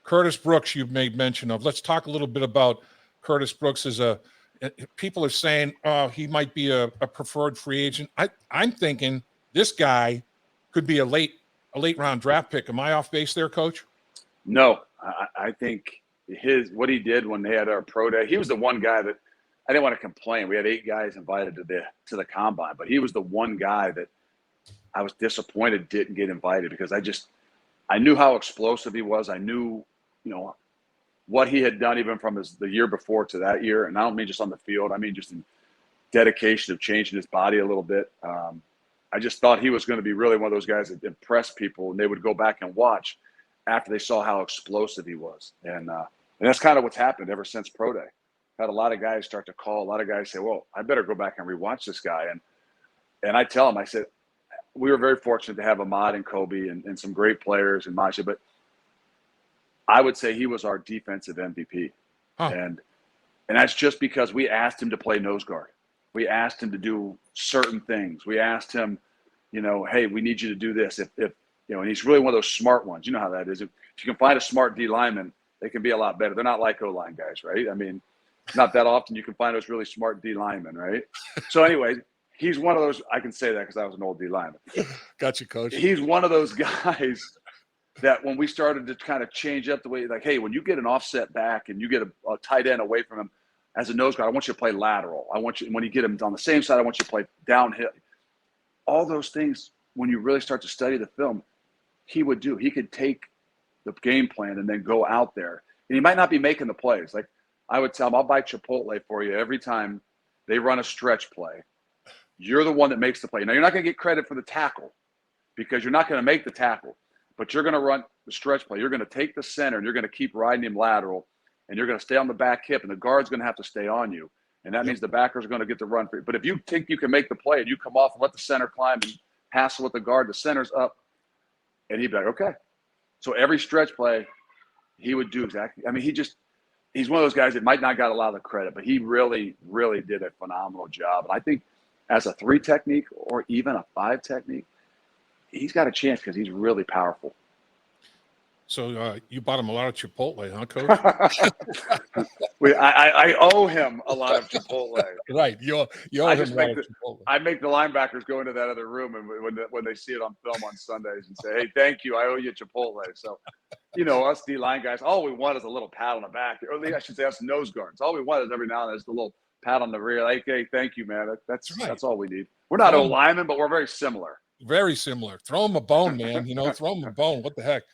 Curtis Brooks, you've made mention of. Let's talk a little bit about Curtis Brooks. People are saying he might be a preferred free agent. I'm thinking this guy could be a late round draft pick. Am I off base there, Coach? No, I think what he did when they had our pro day, he was the one guy that I didn't want to complain. We had 8 guys invited to the combine, but he was the one guy that I was disappointed didn't get invited because I knew how explosive he was. I knew, what he had done even from the year before to that year. And I don't mean just on the field. I mean just in dedication of changing his body a little bit. I just thought he was going to be really one of those guys that impressed people, and they would go back and watch after they saw how explosive he was. And that's kind of what's happened ever since pro day. Had a lot of guys start to call. A lot of guys say, well, I better go back and rewatch this guy. And I tell them, I said, we were very fortunate to have Ahmad and Kobe and some great players and Masha, but I would say he was our defensive MVP. Huh. And that's just because we asked him to play nose guard. We asked him to do certain things. We asked him, hey, we need you to do this. If and he's really one of those smart ones. You know how that is. If you can find a smart D lineman, they can be a lot better. They're not like O-line guys, right? I mean, not that often you can find those really smart D linemen, right? So anyway, he's one of those. I can say that because I was an old D lineman. Got you, Coach. He's one of those guys that when we started to kind of change up the way, like, hey, when you get an offset back and you get a tight end away from him as a nose guard, I want you to play lateral. I want you, when you get him on the same side, I want you to play downhill. All those things, when you really start to study the film, he would do. He could take the game plan and then go out there. And he might not be making the plays. Like I would tell him, I'll buy Chipotle for you every time they run a stretch play. You're the one that makes the play. Now, you're not going to get credit for the tackle because you're not going to make the tackle. But you're going to run the stretch play. You're going to take the center, and you're going to keep riding him lateral, and you're going to stay on the back hip, and the guard's going to have to stay on you. And that means the backer's going to get the run for you. But if you think you can make the play and you come off and let the center climb and hassle with the guard, the center's up, and he'd be like, okay. So every stretch play, he would do exactly. I mean, he's one of those guys that might not got a lot of the credit, but he really, really did a phenomenal job. And I think as a 3 technique or even a 5 technique, he's got a chance because he's really powerful. So you bought him a lot of Chipotle, huh, Coach? I owe him a lot of Chipotle. Right. You owe him a lot of Chipotle. I make the linebackers go into that other room and when they see it on film on Sundays and say, hey, thank you, I owe you Chipotle. So, us D-line guys, all we want is a little pat on the back. Or I should say us nose guards. All we want is every now and then just a little pat on the rear. Like, hey, thank you, man. That's all we need. We're not O-linemen, but we're very similar. Very similar. Throw him a bone, man. Throw him a bone. What the heck?